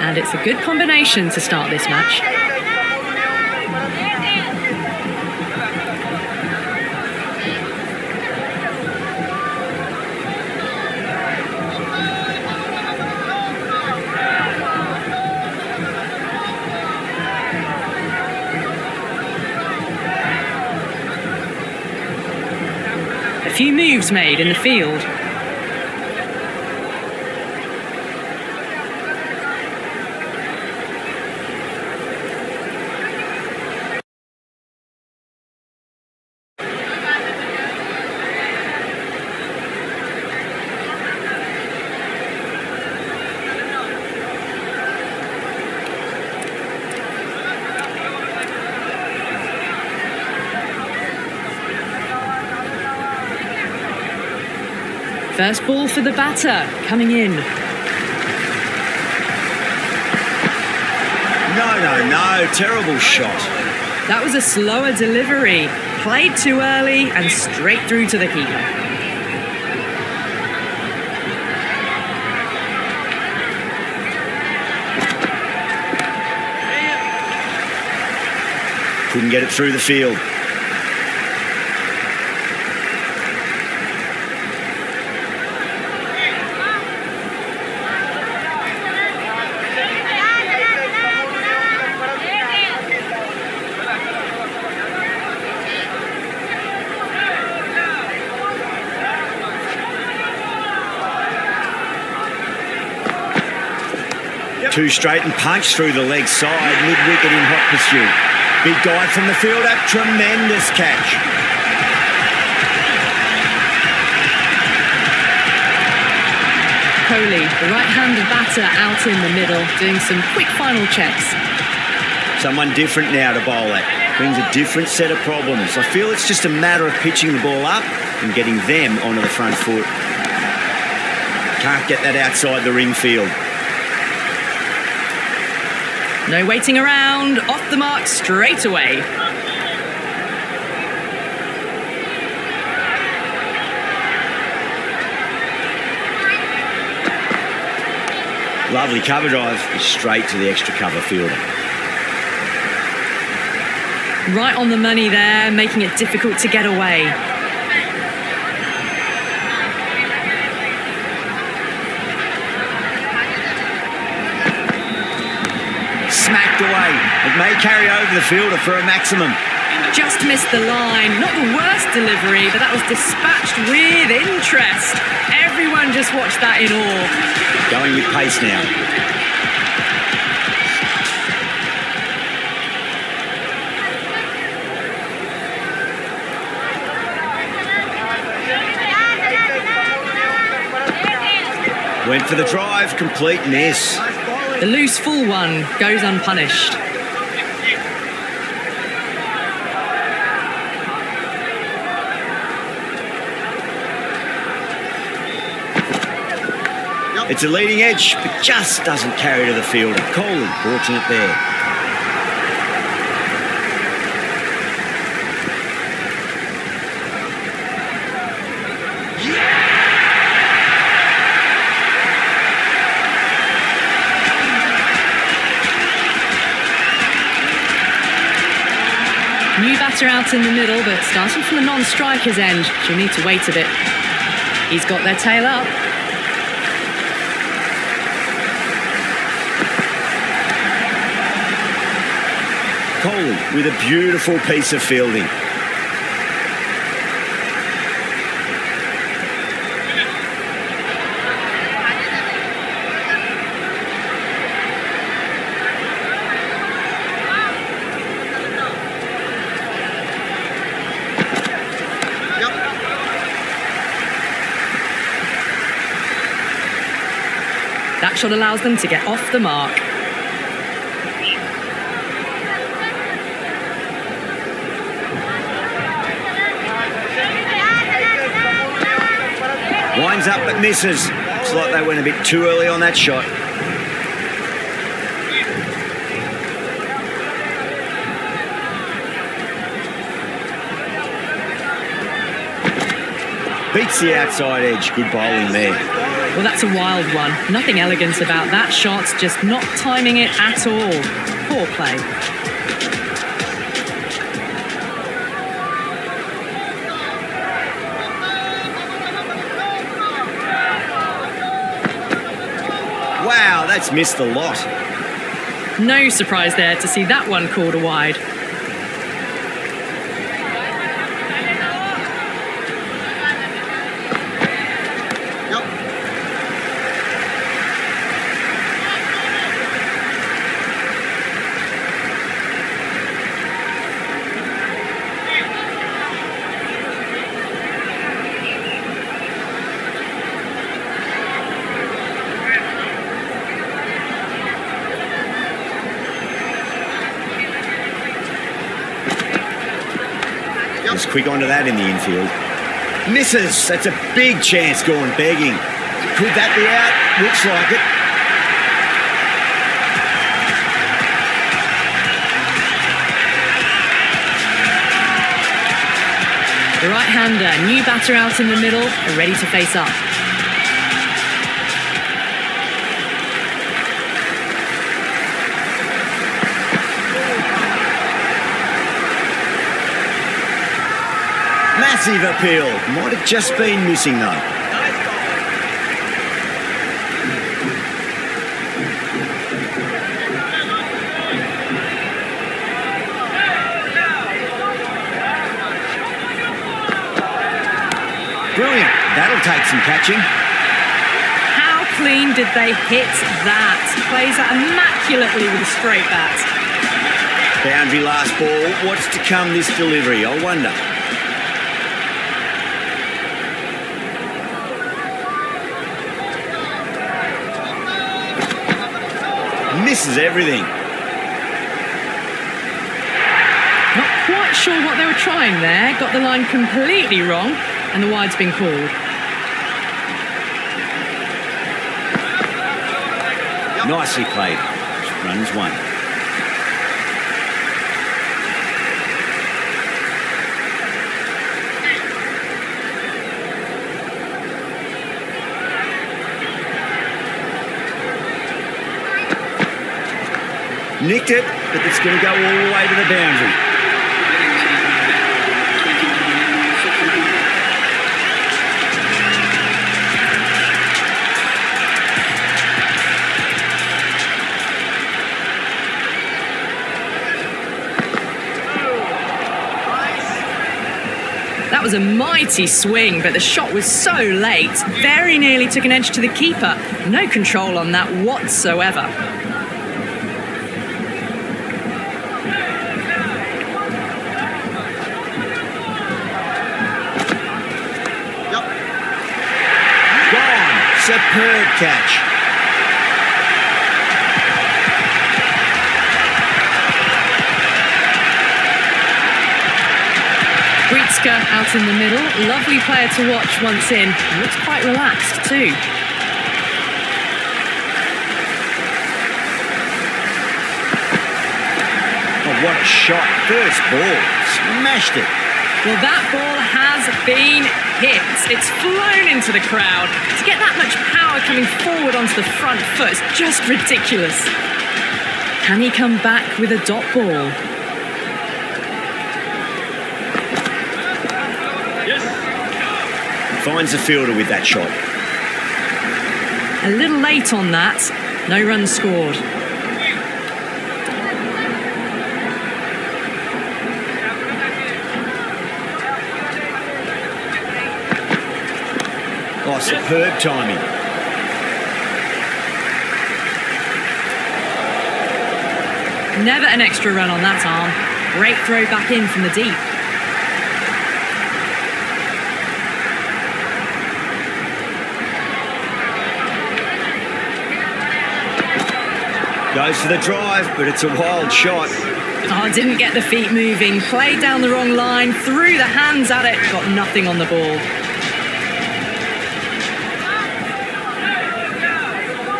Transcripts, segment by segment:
And it's a good combination to start this match. A few moves made in the field. First ball for the batter, coming in. No, terrible shot. That was a slower delivery. Played too early and straight through to the keeper. Couldn't get it through the field. Two straight and punch through the leg side, mid-wicket in hot pursuit. Big dive from the fielder, tremendous catch. Kohli, the right-handed batter, out in the middle, doing some quick final checks. Someone different now to bowl at. Brings a different set of problems. I feel it's just a matter of pitching the ball up and getting them onto the front foot. Can't get that outside the ring field. No waiting around, off the mark straight away. Lovely cover drive, straight to the extra cover fielder. Right on the money there, making it difficult to get away. Smacked away. It may carry over the fielder for a maximum. Just missed the line. Not the worst delivery, but that was dispatched with interest. Everyone just watched that in awe. Going with pace now. Went for the drive, complete miss. The loose full one goes unpunished. It's a leading edge, but just doesn't carry to the fielder. Kohli fortunate there. New batter out in the middle, but starting from the non-striker's end, she'll need to wait a bit. He's got their tail up. Kohli with a beautiful piece of fielding. That shot allows them to get off the mark. Winds up but misses. Looks like they went a bit too early on that shot. Beats the outside edge. Good bowling there. Well, that's a wild one. Nothing elegant about that shot, just not timing it at all. Poor play. Wow, that's missed the lot. No surprise there to see that one called a wide. Was quick onto that in the infield. Misses. That's a big chance going begging. Could that be out? Looks like it. The right-hander, new batter out in the middle, are ready to face up. Massive appeal. Might have just been missing though. Brilliant. That'll take some catching. How clean did they hit that? Plays that immaculately with a straight bat. Boundary last ball. What's to come this delivery? I wonder. Misses everything. Not quite sure what they were trying there. Got the line completely wrong, and the wide's been called. Nicely played. Runs one. Nicked it, but it's going to go all the way to the boundary. That was a mighty swing, but the shot was so late. Very nearly took an edge to the keeper. No control on that whatsoever. Superb catch. Britzka out in the middle. Lovely player to watch once in. Looks quite relaxed too. Oh, what a shot. First ball. Smashed it. Well, that ball has been hit. It's flown into the crowd. To get that much power coming forward onto the front foot is just ridiculous. Can he come back with a dot ball? Yes. Finds the fielder with that shot. A little late on that. No runs scored. Oh, superb timing. Never an extra run on that arm. Great throw back in from the deep. Goes for the drive, but it's a wild shot. Oh, didn't get the feet moving. Played down the wrong line, threw the hands at it, got nothing on the ball.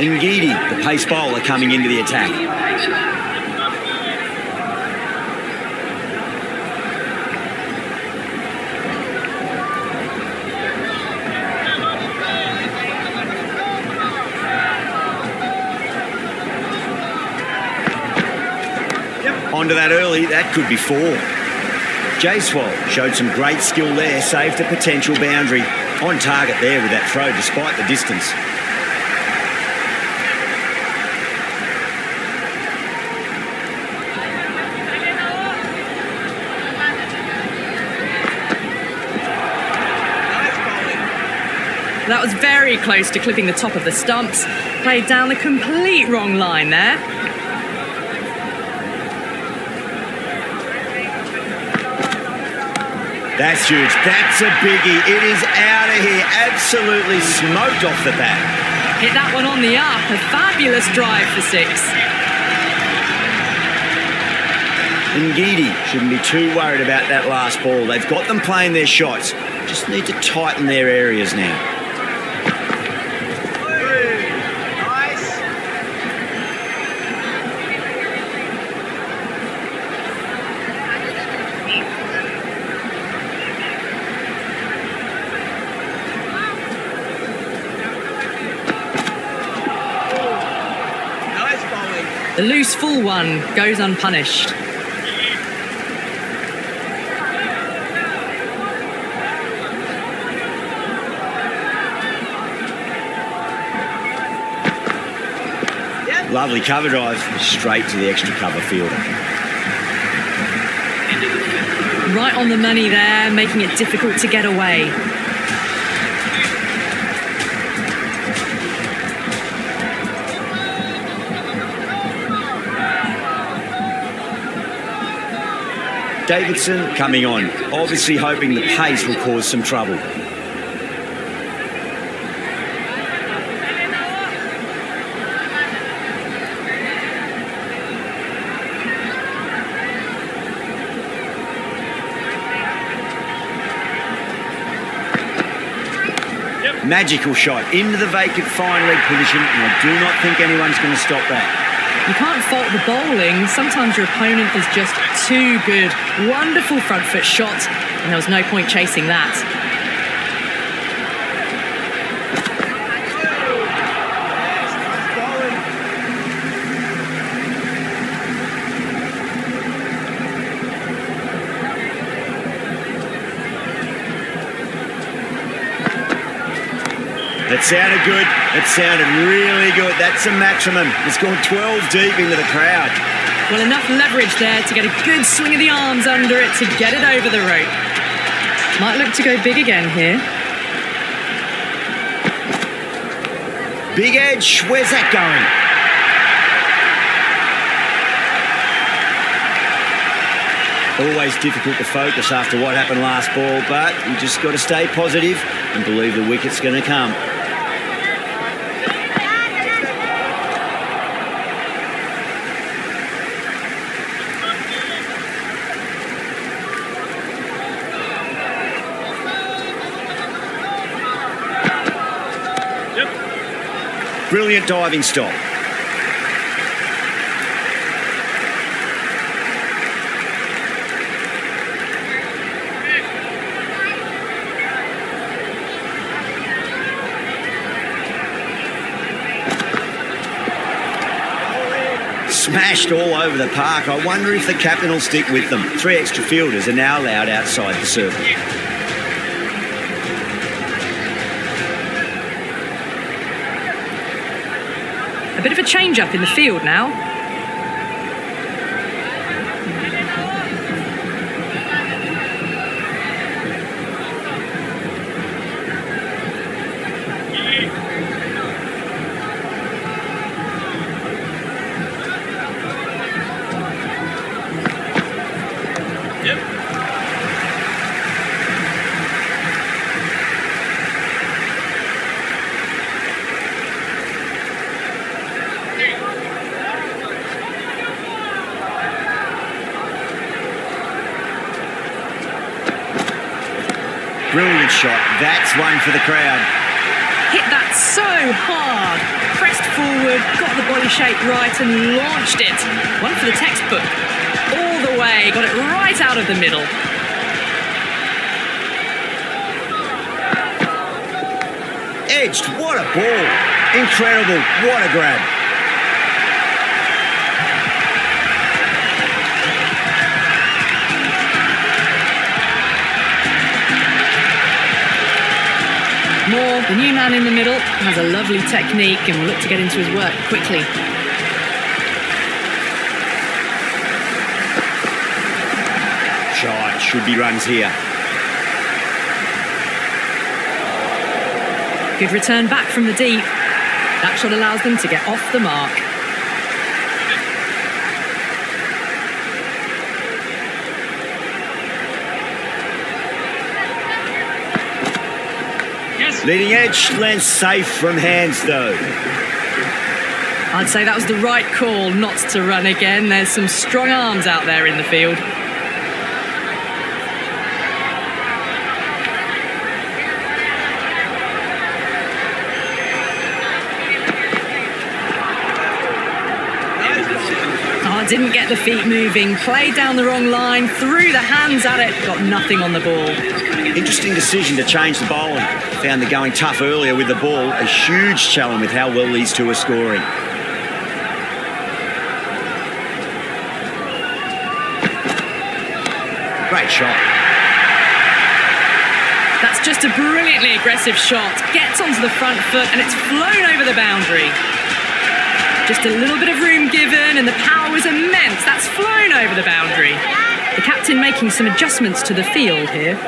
Ngidi, the pace bowler, coming into the attack. Onto that early, that could be 4. Jaiswal showed some great skill there, saved a potential boundary. On target there with that throw despite the distance. That was very close to clipping the top of the stumps. Played down the complete wrong line there. That's huge. That's a biggie. It is out of here. Absolutely smoked off the bat. Hit that one on the up. A fabulous drive for 6. Ngidi shouldn't be too worried about that last ball. They've got them playing their shots. Just need to tighten their areas now. The loose full one goes unpunished. Lovely cover drive, straight to the extra cover fielder. Right on the money there, making it difficult to get away. Davidson coming on, obviously hoping the pace will cause some trouble. Magical shot into the vacant fine leg position, and I do not think anyone's going to stop that. You can't fault the bowling. Sometimes your opponent is just too good. Wonderful front foot shot, and there was no point chasing that. That sounded good. That sounded really good. That's a maximum. It's gone 12 deep into the crowd. Well, enough leverage there to get a good swing of the arms under it to get it over the rope. Might look to go big again here. Big edge. Where's that going? Always difficult to focus after what happened last ball, but you just got to stay positive and believe the wicket's going to come. Brilliant diving stop. Smashed all over the park. I wonder if the captain will stick with them. 3 extra fielders are now allowed outside the circle. A bit of a change-up in the field now. Brilliant shot. That's one for the crowd. Hit that so hard. Pressed forward, got the body shape right and launched it. One for the textbook. All the way, got it right out of the middle. Edged. What a ball. Incredible. What a grab. The new man in the middle has a lovely technique and will look to get into his work quickly. Shot, should be runs here. Good return back from the deep. That shot allows them to get off the mark. Leading edge lands safe from hands though. I'd say that was the right call not to run again. There's some strong arms out there in the field. Oh, didn't get the feet moving. Played down the wrong line, threw the hands at it, got nothing on the ball. Interesting decision to change the bowling. Found the going tough earlier with the ball. A huge challenge with how well these two are scoring. Great shot. That's just a brilliantly aggressive shot. Gets onto the front foot and it's flown over the boundary. Just a little bit of room given and the power was immense. That's flown over the boundary. The captain making some adjustments to the field here.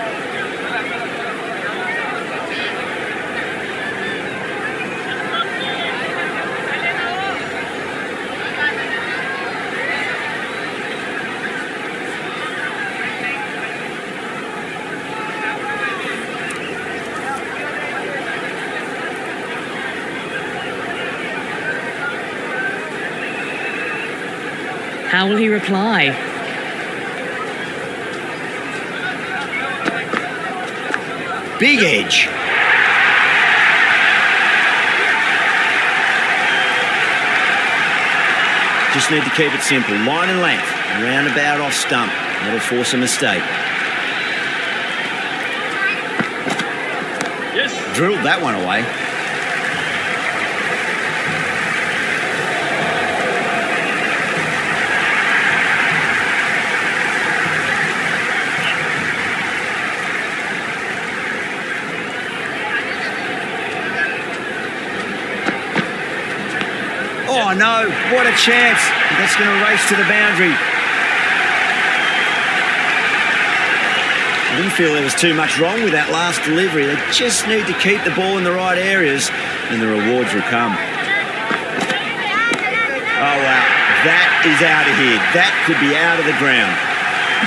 How will he reply? Big edge. Just need to keep it simple. Line and length. Roundabout off stump. That'll force a mistake. Yes. Drilled that one away. Oh no, what a chance. That's going to race to the boundary. I didn't feel there was too much wrong with that last delivery. They just need to keep the ball in the right areas and the rewards will come. Oh wow, that is out of here. That could be out of the ground.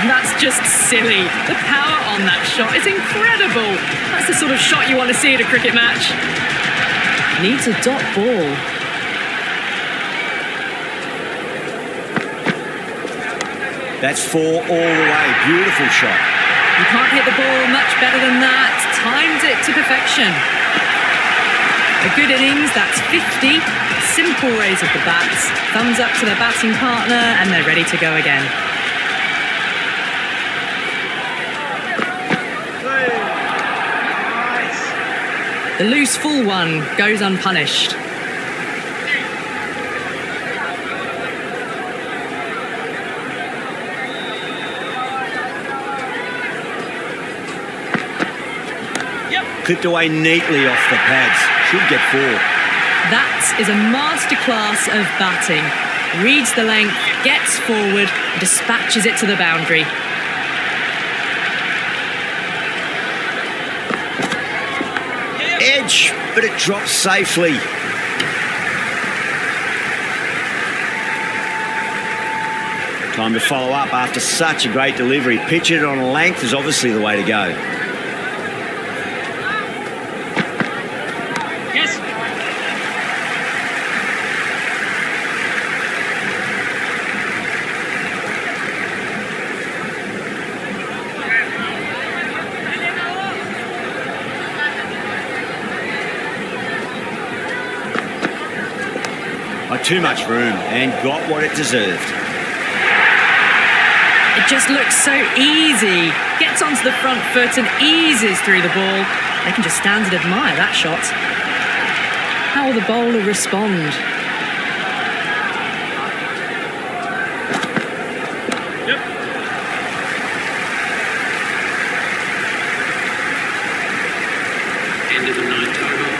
That's just silly. The power on that shot is incredible. That's the sort of shot you want to see at a cricket match. Needs a dot ball. That's 4 all the way. Beautiful shot. You can't hit the ball much better than that. Timed it to perfection. A good innings, that's 50. Simple raise of the bats. Thumbs up to their batting partner and they're ready to go again. The loose full one goes unpunished. Clipped away neatly off the pads. Should get 4. That is a masterclass of batting. Reads the length, gets forward, dispatches it to the boundary. Edge, but it drops safely. Time to follow up after such a great delivery. Pitch it on a length is obviously the way to go. Too much room and got what it deserved. It just looks so easy. Gets onto the front foot and eases through the ball. They can just stand and admire that shot. How will the bowler respond? End of the 9th over.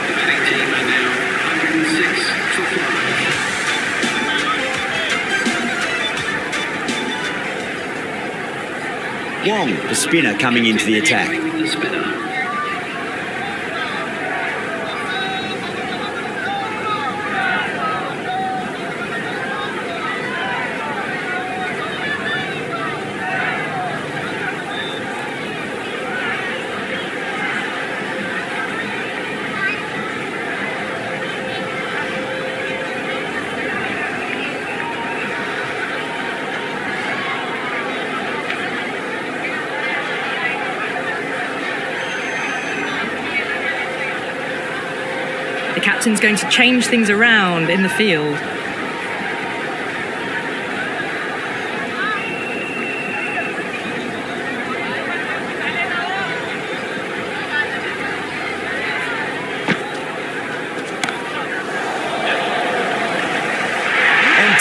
Wong, the spinner, coming into the attack. The captain's going to change things around in the field. And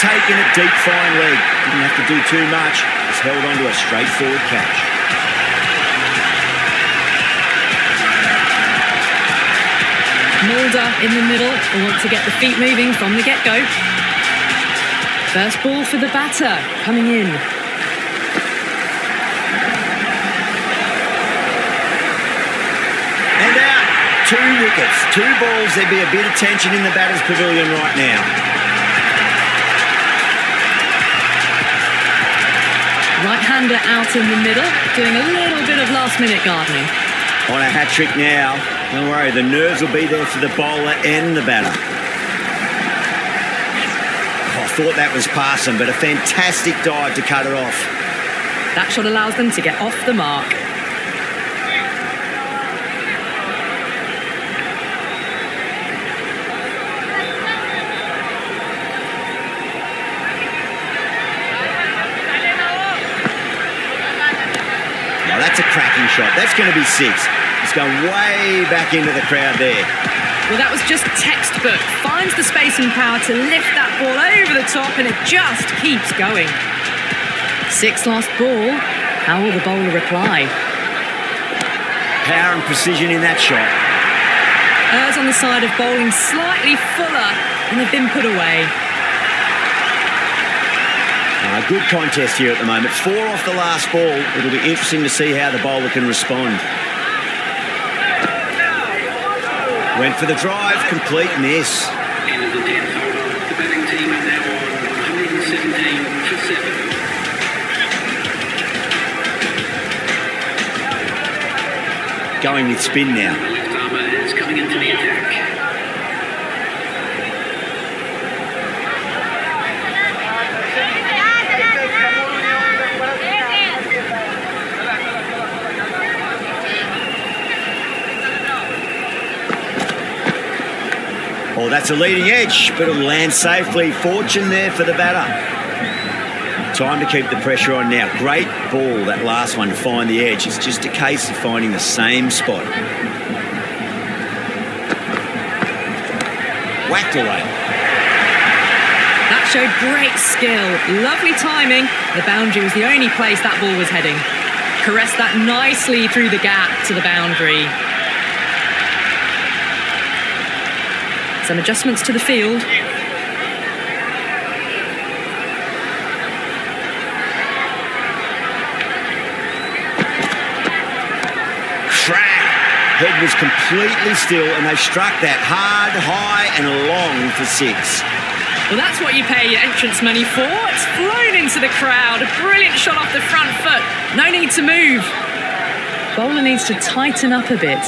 taking it deep, fine leg. Didn't have to do too much. Just held on to a straightforward catch. Mulder in the middle will want to get the feet moving from the get-go. First ball for the batter coming in. And out. 2 wickets, 2 balls. There'd be a bit of tension in the batter's pavilion right now. Right-hander out in the middle, doing a little bit of last-minute gardening. On a hat-trick now. Don't worry, the nerves will be there for the bowler and the batter. I thought that was passing, but a fantastic dive to cut it off. That shot allows them to get off the mark. Now that's a cracking shot. That's going to be 6. It's going way back into the crowd there. Well, that was just textbook. Finds the space and power to lift that ball over the top, and it just keeps going. 6th last ball. How will the bowler reply? Power and precision in that shot. Errs on the side of bowling slightly fuller, and they've been put away. Good contest here at the moment. 4 off the last ball. It'll be interesting to see how the bowler can respond. Went for the drive, complete miss. End of the 10th over. The batting team are now on 117 for 7. Going with spin now. The left armour is coming into the attack. Oh, that's a leading edge, but it'll land safely. Fortune there for the batter. Time to keep the pressure on now. Great ball, that last one, to find the edge. It's just a case of finding the same spot. Whacked away. That showed great skill. Lovely timing. The boundary was the only place that ball was heading. Caressed that nicely through the gap to the boundary. Some adjustments to the field. Crack! Head was completely still, and they struck that hard, high, and long for 6. Well, that's what you pay your entrance money for. It's flown into the crowd. A brilliant shot off the front foot. No need to move. Bowler needs to tighten up a bit.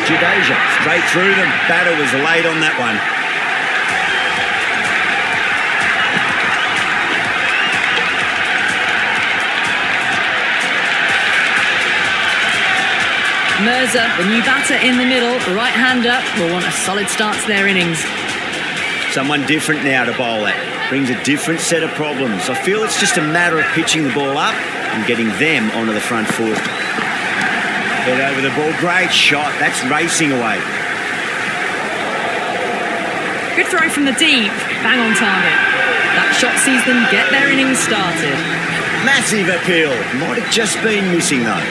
Jadeja, straight through them. Batter was late on that one. Mirza, the new batter in the middle, right-hander, will want a solid start to their innings. Someone different now to bowl at. Brings a different set of problems. I feel it's just a matter of pitching the ball up and getting them onto the front foot. Head over the ball. Great shot. That's racing away. Good throw from the deep, bang on target. That shot sees them get their innings started. Massive appeal. Might have just been missing though.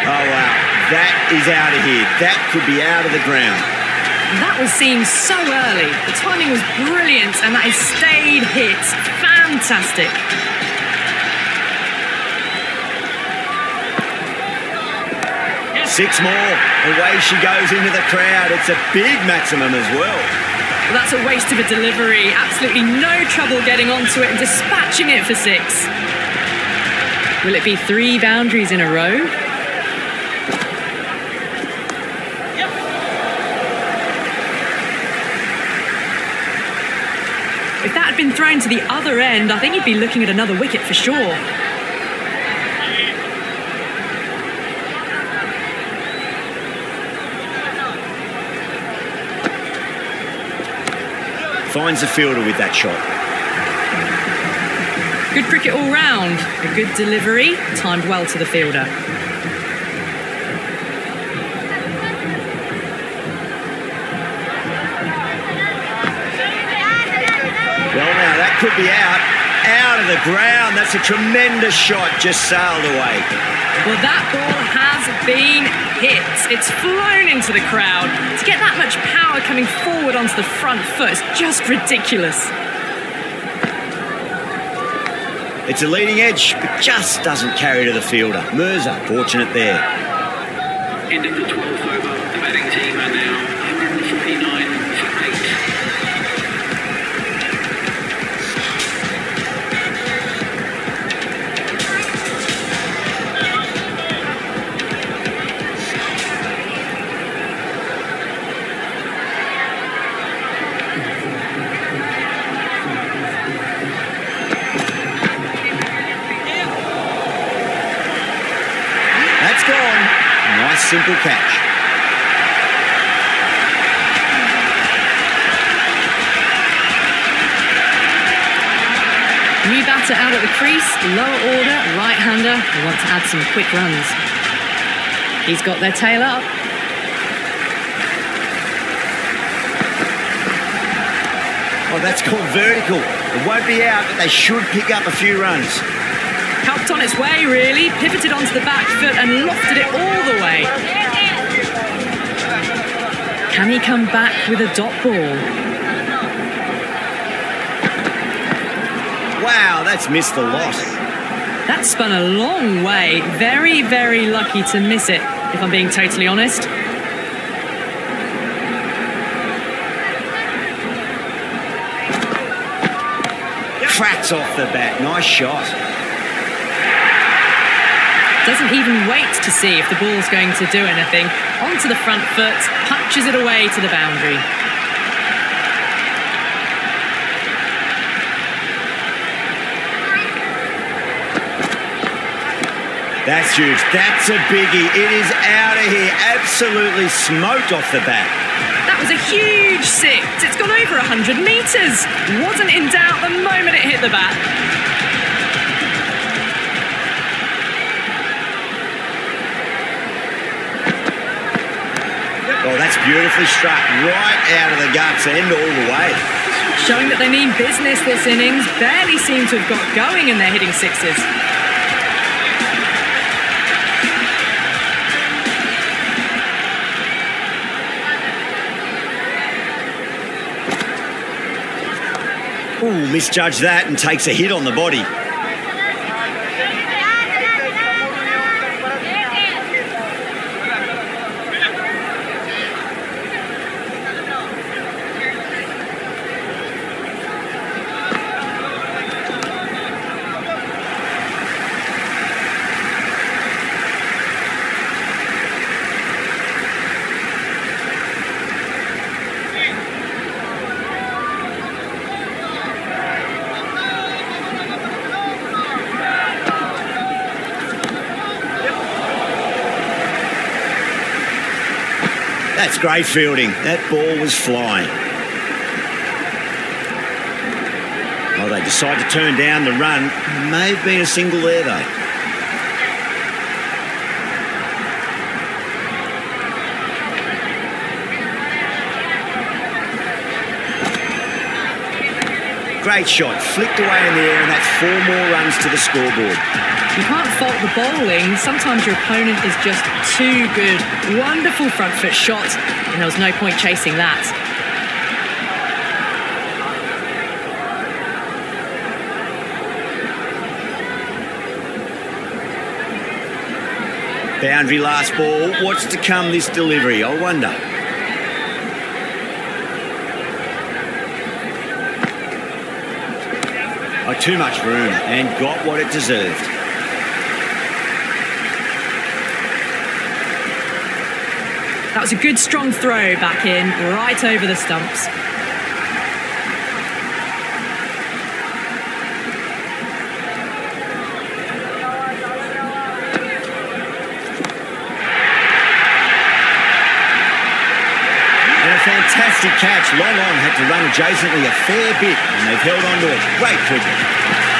Oh wow, that is out of here. That could be out of the ground. That was seen so early. The timing was brilliant and that is stayed hit. Fantastic. Six more. Away she goes into the crowd. It's a big maximum as well. Well, that's a waste of a delivery. Absolutely no trouble getting onto it and dispatching it for six. Will it be 3 boundaries in a row? If that had been thrown to the other end, I think you'd be looking at another wicket for sure. Finds the fielder with that shot. Good cricket all round. A good delivery, timed well to the fielder. Well now, that could be out of the ground. That's a tremendous shot, just sailed away. Well, that ball has been hit. It's flown into the crowd. To get that much power coming forward onto the front foot is just ridiculous. It's a leading edge, but just doesn't carry to the fielder. Mirza, fortunate there. End of the 12th over. The batting team are now 149 for 8. That's gone. Nice simple catch. New batter out at the crease, lower order, right-hander, who want to add some quick runs. He's got their tail up. Oh, that's called vertical. It won't be out, but they should pick up a few runs. Helped on its way, really. Pivoted onto the back foot and lofted it all the way. Can he come back with a dot ball? Wow, that's missed the lot. That spun a long way. Very, very lucky to miss it, if I'm being totally honest. Cracks off the bat. Nice shot. Doesn't even wait to see if the ball's going to do anything. Onto the front foot, punches it away to the boundary. That's huge. That's a biggie. It is out of here. Absolutely smoked off the bat. That was a huge six. It's gone over 100 metres. Wasn't in doubt the moment it hit the bat. Oh, that's beautifully struck. Right out of the guts, end all the way. Showing that they mean business this innings. Barely seem to have got going and they're hitting sixes. Ooh, misjudged that and takes a hit on the body. That's great fielding. That ball was flying. Oh, they decide to turn down the run. May have been a single there, though. Great shot, flicked away in the air, and that's 4 more runs to the scoreboard. You can't fault the bowling. Sometimes your opponent is just too good. Wonderful front foot shot, and there was no point chasing that. Boundary last ball. What's to come this delivery? I wonder. Oh, too much room and got what it deserved. That was a good strong throw back in, right over the stumps. Fantastic catch. Long on had to run adjacently a fair bit, and they've held on to it. Great cricket.